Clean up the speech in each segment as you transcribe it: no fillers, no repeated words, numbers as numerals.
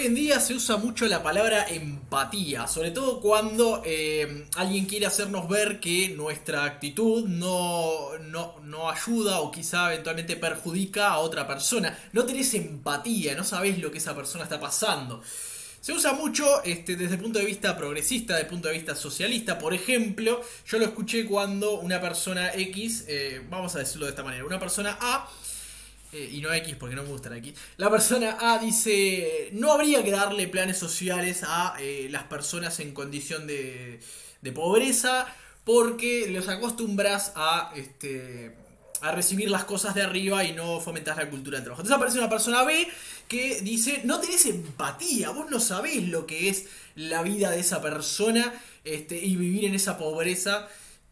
Hoy en día se usa mucho la palabra empatía, sobre todo cuando alguien quiere hacernos ver que nuestra actitud no ayuda o quizá eventualmente perjudica a otra persona. No tenés empatía, no sabés lo que esa persona está pasando. Se usa mucho desde el punto de vista progresista, desde el punto de vista socialista. Por ejemplo, yo lo escuché cuando una persona X, vamos a decirlo de esta manera, una persona A y no X porque no me gusta la X. La persona A dice, no habría que darle planes sociales a las personas en condición de pobreza porque los acostumbras a recibir las cosas de arriba y no fomentas la cultura del trabajo. Entonces aparece una persona B que dice, no tenés empatía, vos no sabés lo que es la vida de esa persona y vivir en esa pobreza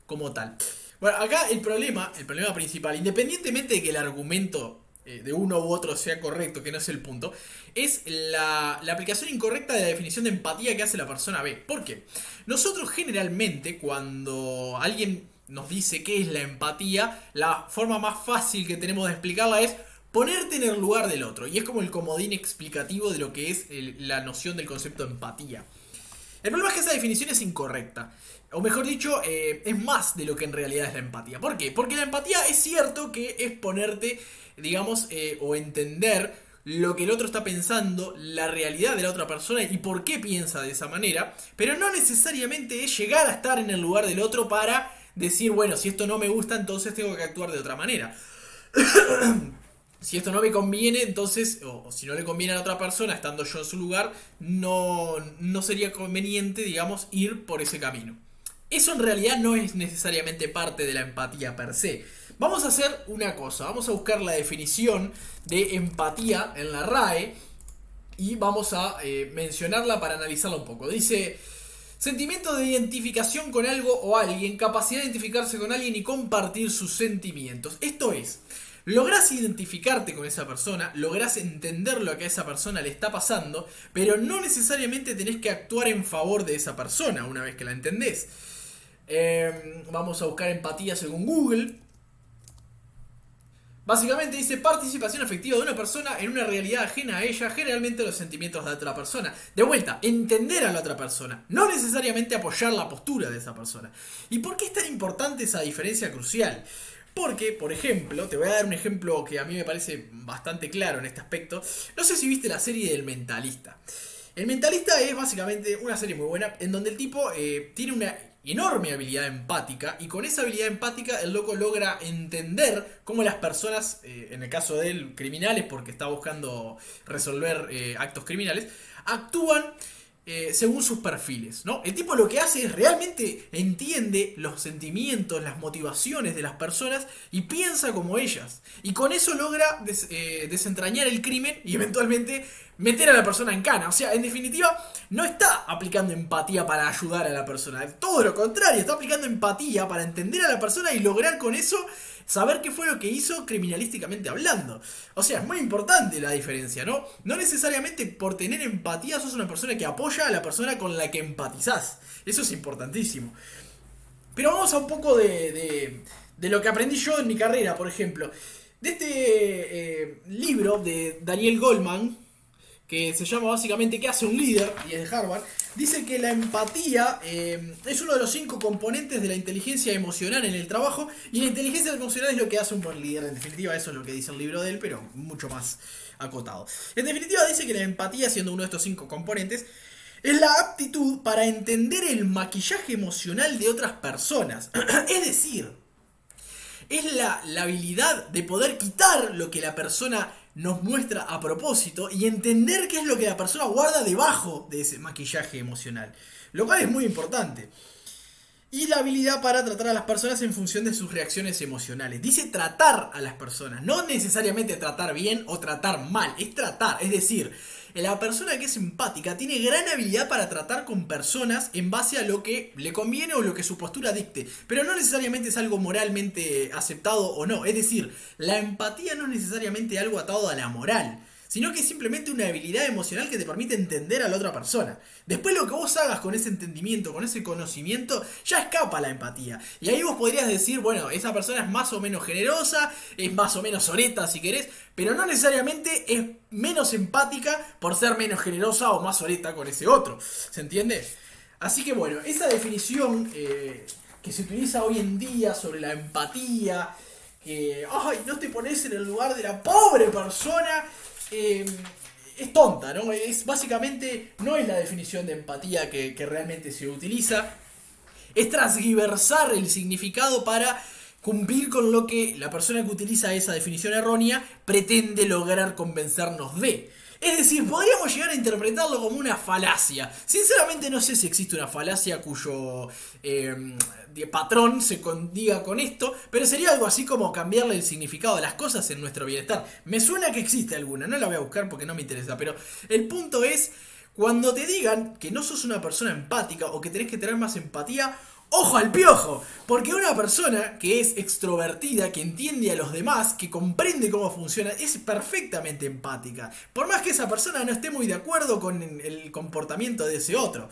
como tal. Bueno, acá el problema principal, independientemente de que el argumento de uno u otro sea correcto, que no es el punto, es la aplicación incorrecta de la definición de empatía que hace la persona B. ¿Por qué? Nosotros generalmente cuando alguien nos dice qué es la empatía, la forma más fácil que tenemos de explicarla es ponerte en el lugar del otro. Y es como el comodín explicativo de lo que es la noción del concepto de empatía. El problema es que esa definición es incorrecta. O mejor dicho, es más de lo que en realidad es la empatía. ¿Por qué? Porque la empatía es cierto que es ponerte, digamos, o entender lo que el otro está pensando, la realidad de la otra persona y por qué piensa de esa manera, pero no necesariamente es llegar a estar en el lugar del otro para decir, bueno, si esto no me gusta, entonces tengo que actuar de otra manera. Si esto no me conviene, entonces, o si no le conviene a la otra persona, estando yo en su lugar, no sería conveniente, digamos, ir por ese camino. Eso en realidad no es necesariamente parte de la empatía per se. Vamos a hacer una cosa, vamos a buscar la definición de empatía en la RAE y vamos a mencionarla para analizarla un poco. Dice, sentimiento de identificación con algo o alguien, capacidad de identificarse con alguien y compartir sus sentimientos. Esto es, lográs identificarte con esa persona, lográs entender lo que a esa persona le está pasando, pero no necesariamente tenés que actuar en favor de esa persona una vez que la entendés. Vamos a buscar empatía según Google. Básicamente dice participación afectiva de una persona en una realidad ajena a ella, generalmente los sentimientos de otra persona. De vuelta, entender a la otra persona, no necesariamente apoyar la postura de esa persona. ¿Y por qué es tan importante esa diferencia crucial? Porque, por ejemplo, te voy a dar un ejemplo que a mí me parece bastante claro en este aspecto. No sé si viste la serie del Mentalista. El Mentalista es básicamente una serie muy buena en donde el tipo tiene una enorme habilidad empática y con esa habilidad empática el loco logra entender cómo las personas, en el caso de él, criminales porque está buscando resolver actos criminales, actúan según sus perfiles, ¿no? El tipo lo que hace es realmente entiende los sentimientos, las motivaciones de las personas y piensa como ellas. Y con eso logra desentrañar el crimen y eventualmente meter a la persona en cana. O sea, en definitiva, no está aplicando empatía para ayudar a la persona. Todo lo contrario, está aplicando empatía para entender a la persona y lograr con eso saber qué fue lo que hizo criminalísticamente hablando. O sea, es muy importante la diferencia, ¿no? No necesariamente por tener empatía sos una persona que apoya a la persona con la que empatizás. Eso es importantísimo. Pero vamos a un poco de lo que aprendí yo en mi carrera, por ejemplo. De este libro de Daniel Goleman, que se llama básicamente ¿Qué hace un líder? Y es de Harvard, dice que la empatía es uno de los 5 componentes de la inteligencia emocional en el trabajo, y la inteligencia emocional es lo que hace un buen líder. En definitiva, eso es lo que dice el libro de él, pero mucho más acotado. En definitiva, dice que la empatía, siendo uno de estos 5 componentes, es la aptitud para entender el maquillaje emocional de otras personas. Es decir, es la habilidad de poder quitar lo que la persona nos muestra a propósito y entender qué es lo que la persona guarda debajo de ese maquillaje emocional. Lo cual es muy importante. Y la habilidad para tratar a las personas en función de sus reacciones emocionales. Dice tratar a las personas, no necesariamente tratar bien o tratar mal, es tratar. Es decir, la persona que es empática tiene gran habilidad para tratar con personas en base a lo que le conviene o lo que su postura dicte. Pero no necesariamente es algo moralmente aceptado o no. Es decir, la empatía no es necesariamente algo atado a la moral. sino que es simplemente una habilidad emocional que te permite entender a la otra persona. Después lo que vos hagas con ese entendimiento, con ese conocimiento, ya escapa la empatía. Y ahí vos podrías decir, bueno, esa persona es más o menos generosa, es más o menos soreta si querés, pero no necesariamente es menos empática por ser menos generosa o más soreta con ese otro. ¿Se entiende? Así que bueno, esa definición que se utiliza hoy en día sobre la empatía, que, ay, no te pones en el lugar de la pobre persona, eh, es tonta, ¿no? Es básicamente, no es la definición de empatía que realmente se utiliza, es transgiversar el significado para cumplir con lo que la persona que utiliza esa definición errónea pretende lograr convencernos de. Es decir, podríamos llegar a interpretarlo como una falacia. Sinceramente no sé si existe una falacia cuyo patrón se condiga con esto, pero sería algo así como cambiarle el significado de las cosas en nuestro bienestar. Me suena que existe alguna, no la voy a buscar porque no me interesa, pero el punto es, cuando te digan que no sos una persona empática o que tenés que tener más empatía, ¡ojo al piojo! Porque una persona que es extrovertida, que entiende a los demás, que comprende cómo funciona, es perfectamente empática. Por más que esa persona no esté muy de acuerdo con el comportamiento de ese otro.